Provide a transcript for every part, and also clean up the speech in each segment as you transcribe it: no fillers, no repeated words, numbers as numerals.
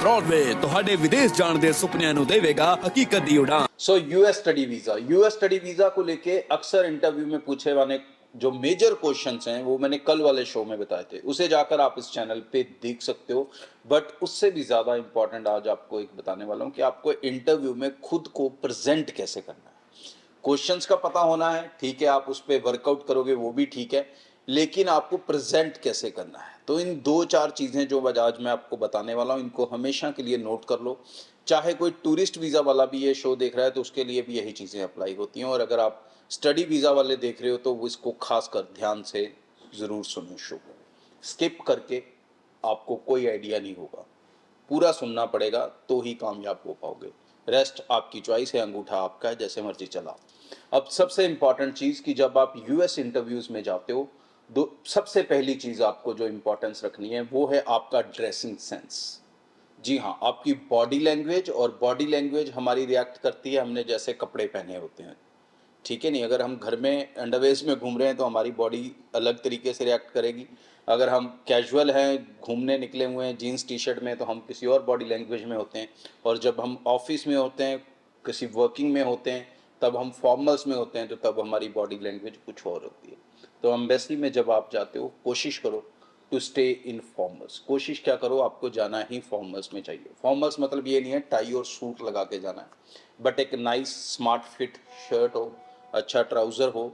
Broadway ਤੁਹਾਡੇ विदेश ਜਾਣ ਦੇ ਸੁਪਨਿਆਂ ਨੂੰ ਦੇਵੇਗਾ ਹਕੀਕਤ ਦੀ ਉਡਾਨ। सो यूएस स्टडी वीजा को लेके अक्सर इंटरव्यू में पूछे वाले जो मेजर क्वेश्चंस हैं वो मैंने कल वाले शो में बताए थे, उसे जाकर आप इस चैनल पे देख सकते हो। बट उससे भी ज्यादा इंपॉर्टेंट आज आपको एक बताने वाला हूं कि आपको इंटरव्यू में खुद को प्रेजेंट कैसे करना है। क्वेश्चंस का पता होना है, ठीक है, आप उस पर वर्कआउट करोगे वो भी ठीक है, लेकिन आपको प्रेजेंट कैसे करना है। तो इन दो चार चीजें जो आज मैं आपको बताने वाला हूं, इनको हमेशा के लिए नोट कर लो। चाहे कोई टूरिस्ट वीजा वाला भी ये शो देख रहा है तो उसके लिए भी यही चीजें अप्लाई होती हैं, और अगर आप स्टडी वीजा वाले देख रहे हो तो इसको खासकर ध्यान से जरूर सुनो शो को। स्किप करके आपको कोई आइडिया नहीं होगा, पूरा सुनना पड़ेगा तो ही कामयाब हो पाओगे। रेस्ट आपकी चॉइस है, अंगूठा आपका है, जैसे मर्जी चलाओ। अब सबसे इंपॉर्टेंट चीज कि जब आप यूएस इंटरव्यूज में जाते हो, सबसे पहली चीज आपको जो इंपॉर्टेंस रखनी है वो है आपका ड्रेसिंग सेंस। जी हाँ, आपकी बॉडी लैंग्वेज, और बॉडी लैंग्वेज हमारी रिएक्ट करती है हमने जैसे कपड़े पहने होते हैं, ठीक है नहीं। अगर हम घर में अंडरवेयर्स में घूम रहे हैं तो हमारी बॉडी अलग तरीके से रिएक्ट करेगी। अगर हम कैजुअल हैं, घूमने निकले हुए हैं जीन्स टी शर्ट में, तो हम किसी और बॉडी लैंग्वेज में होते हैं। और जब हम ऑफिस में होते हैं, किसी वर्किंग में होते हैं, तब हम फॉर्मल्स में होते हैं, तो तब हमारी बॉडी लैंग्वेज कुछ और होती है। तो एम्बेसी में जब आप जाते हो, कोशिश करो टू स्टे इन फॉर्मल्स। कोशिश क्या करो, आपको जाना ही फॉर्मल्स में चाहिए। फॉर्मल्स मतलब ये नहीं है टाई और सूट लगा के जाना है, बट एक नाइस स्मार्ट फिट शर्ट हो, अच्छा ट्राउज़र हो,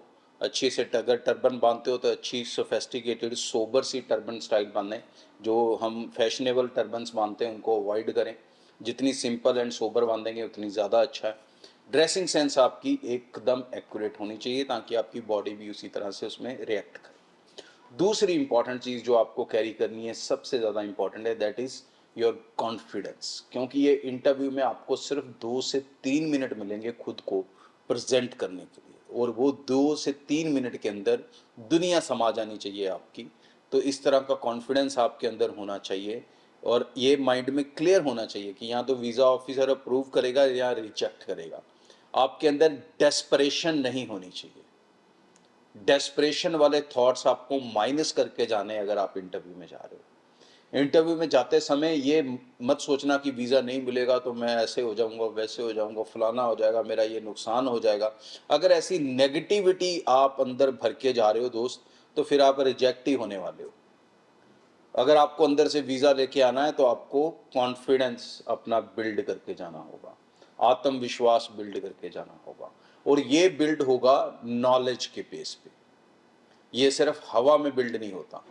अच्छी से अगर टर्बन बांधते हो तो अच्छी सोफेस्टिकेटेड सोबर सी टर्बन स्टाइल बांधें। जो हम फैशनेबल टर्बन्स बांधते हैं उनको अवॉइड करें, जितनी सिंपल एंड सोबर बांधेंगे उतनी ज़्यादा अच्छा है। ड्रेसिंग सेंस आपकी एकदम एक्यूरेट होनी चाहिए ताकि आपकी बॉडी भी उसी तरह से उसमें रिएक्ट करे। दूसरी इंपॉर्टेंट चीज़ जो आपको कैरी करनी है, सबसे ज़्यादा इंपॉर्टेंट है, दैट इज़ योर कॉन्फिडेंस। क्योंकि ये इंटरव्यू में आपको सिर्फ 2 से 3 मिनट मिलेंगे खुद को प्रेजेंट करने के लिए, और वो 2 से 3 मिनट के अंदर दुनिया समा जानी चाहिए आपकी। तो इस तरह का कॉन्फिडेंस आपके अंदर होना चाहिए, और ये माइंड में क्लियर होना चाहिए कि यहाँ तो वीज़ा ऑफिसर अप्रूव करेगा या रिजेक्ट करेगा। आपके अंदर डेस्परेशन नहीं होनी चाहिए। डेस्परेशन वाले थॉट्स आपको माइनस करके जाने अगर आप इंटरव्यू में जा रहे हो। इंटरव्यू में जाते समय ये मत सोचना कि वीज़ा नहीं मिलेगा तो मैं ऐसे हो जाऊंगा, वैसे हो जाऊंगा, फलाना हो जाएगा, मेरा ये नुकसान हो जाएगा। अगर ऐसी नेगेटिविटी आप अंदर भर के जा रहे हो दोस्त, तो फिर आप रिजेक्ट ही होने वाले हो। अगर आपको अंदर से वीज़ा लेके आना है तो आपको कॉन्फिडेंस अपना बिल्ड करके जाना होगा, आत्मविश्वास बिल्ड करके जाना होगा, और ये बिल्ड होगा नॉलेज के बेस पे। ये सिर्फ हवा में बिल्ड नहीं होता।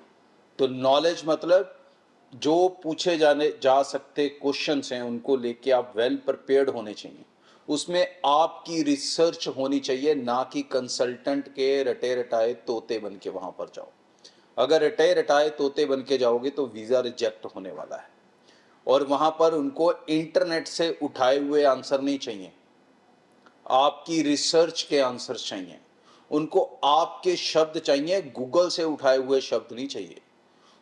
तो नॉलेज मतलब जो पूछे जा सकते क्वेश्चंस हैं उनको लेके आप वेल प्रिपेयर्ड होने चाहिए। उसमें आपकी रिसर्च होनी चाहिए, ना कि कंसल्टेंट के रटे रटाए तोते बन के वहां पर जाओ। अगर रटे रटाए तोते बन के जाओगे तो वीज़ा रिजेक्ट होने वाला है। और वहां पर उनको इंटरनेट से उठाए हुए आंसर नहीं चाहिए, आपकी रिसर्च के आंसर चाहिए। उनको आपके शब्द चाहिए, गूगल से उठाए हुए शब्द नहीं चाहिए।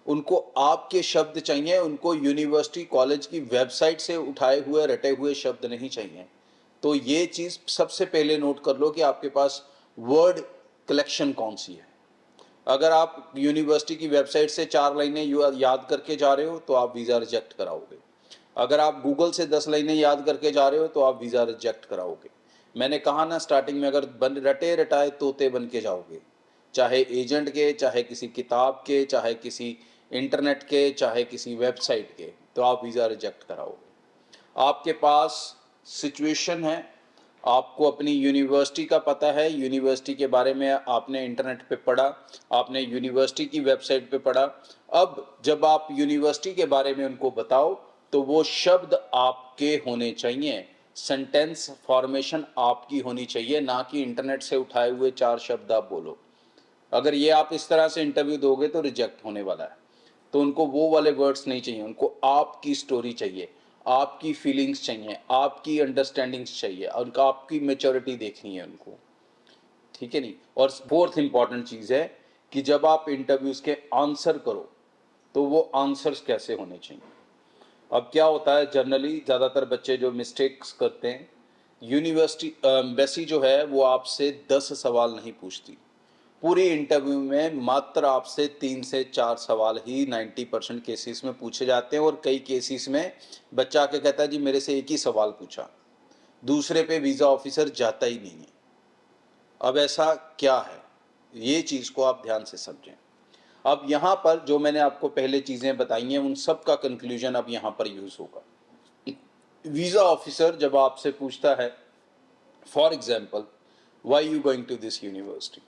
उनको आपके शब्द चाहिए, उनको यूनिवर्सिटी कॉलेज की वेबसाइट से उठाए हुए रटे हुए शब्द नहीं चाहिए। तो ये चीज़ सबसे पहले नोट कर लो कि आपके पास वर्ड कलेक्शन कौन सी है। अगर आप यूनिवर्सिटी की वेबसाइट से 4 लाइनें याद करके जा रहे हो तो आप वीज़ा रिजेक्ट कराओगे। अगर आप गूगल से 10 लाइनें याद करके जा रहे हो तो आप वीज़ा रिजेक्ट कराओगे। मैंने कहा ना स्टार्टिंग में, अगर रटे रटाए तोते बन के जाओगे, चाहे एजेंट के, चाहे किसी किताब के, चाहे किसी इंटरनेट के, चाहे किसी वेबसाइट के, तो आप वीज़ा रिजेक्ट कराओगे। आपके पास सिचुएशन है, आपको अपनी यूनिवर्सिटी का पता है, यूनिवर्सिटी के बारे में आपने इंटरनेट पे पढ़ा, आपने यूनिवर्सिटी की वेबसाइट पे पढ़ा। अब जब आप यूनिवर्सिटी के बारे में उनको बताओ तो वो शब्द आपके होने चाहिए, सेंटेंस फॉर्मेशन आपकी होनी चाहिए, ना कि इंटरनेट से उठाए हुए 4 शब्द आप बोलो। अगर ये आप इस तरह से इंटरव्यू दोगे तो रिजेक्ट होने वाला है। तो उनको वो वाले वर्ड्स नहीं चाहिए, उनको आपकी स्टोरी चाहिए, आपकी फीलिंग्स चाहिए, आपकी अंडरस्टैंडिंग्स चाहिए, और आपकी मेच्योरिटी देखनी है उनको, ठीक है नहीं। और फोर्थ इंपॉर्टेंट चीज़ है कि जब आप इंटरव्यूज के आंसर करो तो वो आंसर्स कैसे होने चाहिए। अब क्या होता है, जनरली ज़्यादातर बच्चे जो मिस्टेक्स करते हैं, यूनिवर्सिटी एम्बेसी जो है वो आपसे 10 सवाल नहीं पूछती, पूरी इंटरव्यू में मात्र आपसे 3 से 4 सवाल ही 90% केसेस में पूछे जाते हैं और कई केसेस में बच्चा आके कहता है जी मेरे से एक ही सवाल पूछा, दूसरे पे वीज़ा ऑफिसर जाता ही नहीं है। अब ऐसा क्या है, ये चीज़ को आप ध्यान से समझें। अब यहाँ पर जो मैंने आपको पहले चीज़ें बताई हैं उन सब का कंक्लूजन अब यहाँ पर यूज़ होगा। वीज़ा ऑफिसर जब आपसे पूछता है for example why you going to this university,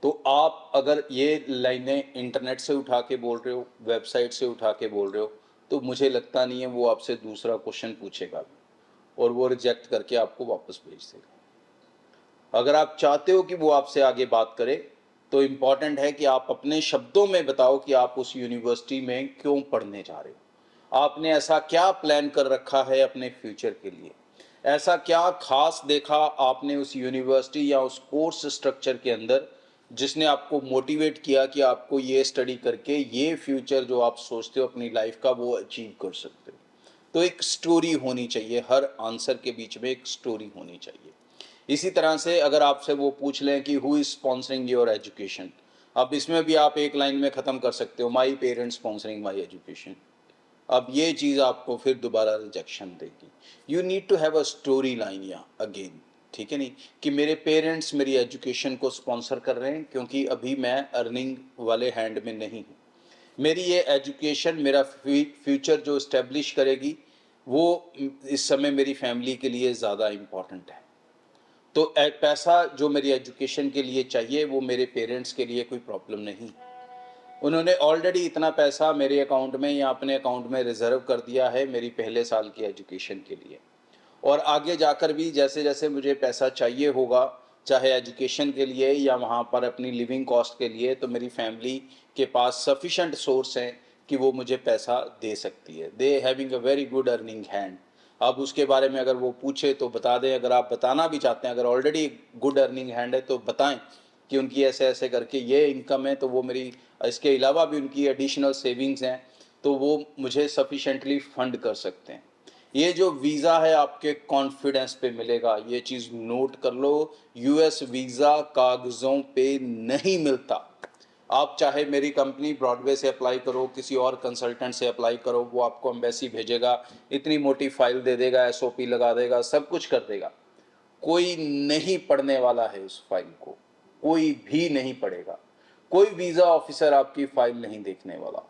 तो आप अगर ये लाइनें इंटरनेट से उठा के बोल रहे हो, वेबसाइट से उठा के बोल रहे हो, तो मुझे लगता नहीं है वो आपसे दूसरा क्वेश्चन पूछेगा भी और वो रिजेक्ट करके आपको वापस भेज देगा। अगर आप चाहते हो कि वो आपसे आगे बात करे तो इम्पॉर्टेंट है कि आप अपने शब्दों में बताओ कि आप उस यूनिवर्सिटी में क्यों पढ़ने जा रहे हो, आपने ऐसा क्या प्लान कर रखा है अपने फ्यूचर के लिए, ऐसा क्या खास देखा आपने उस यूनिवर्सिटी या उस कोर्स स्ट्रक्चर के अंदर जिसने आपको मोटिवेट किया कि आपको ये स्टडी करके ये फ्यूचर जो आप सोचते हो अपनी लाइफ का वो अचीव कर सकते हो। तो एक स्टोरी होनी चाहिए, हर आंसर के बीच में एक स्टोरी होनी चाहिए। इसी तरह से अगर आपसे वो पूछ लें कि who is sponsoring your education, अब इसमें भी आप एक लाइन में ख़त्म कर सकते हो, my parents sponsoring my education. अब ये चीज़ आपको फिर दोबारा रिजेक्शन देगी। You need to have a story line या अगेन, ठीक है नहीं, कि मेरे पेरेंट्स मेरी एजुकेशन को स्पॉन्सर कर रहे हैं क्योंकि अभी मैं अर्निंग वाले हैंड में नहीं हूँ। मेरी ये एजुकेशन मेरा फ्यूचर जो इस्टेब्लिश करेगी वो इस समय मेरी फैमिली के लिए ज़्यादा इम्पॉर्टेंट है। तो पैसा जो मेरी एजुकेशन के लिए चाहिए वो मेरे पेरेंट्स के लिए कोई प्रॉब्लम नहीं। उन्होंने ऑलरेडी इतना पैसा मेरे अकाउंट में या अपने अकाउंट में रिजर्व कर दिया है मेरी पहले साल की एजुकेशन के लिए, और आगे जाकर भी जैसे जैसे मुझे पैसा चाहिए होगा, चाहे एजुकेशन के लिए या वहाँ पर अपनी लिविंग कॉस्ट के लिए, तो मेरी फैमिली के पास सफिशेंट सोर्स हैं कि वो मुझे पैसा दे सकती है। They having a very good earning hand. अब उसके बारे में अगर वो पूछे तो बता दें, अगर आप बताना भी चाहते हैं, अगर ऑलरेडी गुड अर्निंग हैंड है तो बताएं कि उनकी ऐसे ऐसे करके ये इनकम है, तो वो मेरी इसके अलावा भी उनकी एडिशनल सेविंग्स हैं तो वो मुझे सफिशेंटली फंड कर सकते हैं। ये जो वीज़ा है आपके कॉन्फिडेंस पे मिलेगा, ये चीज़ नोट कर लो। यूएस वीज़ा कागज़ों पे नहीं मिलता। आप चाहे मेरी कंपनी ब्रॉडवे से अप्लाई करो, किसी और कंसल्टेंट से अप्लाई करो, वो आपको एम्बेसी भेजेगा, इतनी मोटी फाइल दे देगा, एसओपी लगा देगा, सब कुछ कर देगा। कोई नहीं पढ़ने वाला है उस फाइल को, कोई भी नहीं पढ़ेगा। कोई वीज़ा ऑफिसर आपकी फाइल नहीं देखने वाला,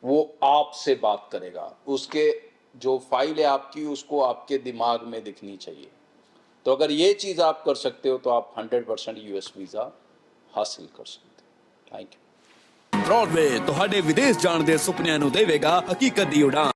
वो आपसे बात करेगा। उसके जो फाइल है आपकी उसको आपके दिमाग में दिखनी चाहिए। तो अगर ये चीज़ आप कर सकते हो तो आप 100% यूएस वीज़ा हासिल कर सकते हो। Thank you. ब्रॉडवे ਤੁਹਾਡੇ ਵਿਦੇਸ਼ ਜਾਣ ਦੇ ਸੁਪਨਿਆਂ ਨੂੰ ਦੇਵੇਗਾ ਹਕੀਕਤ ਦੀ ਉਡਾਨ।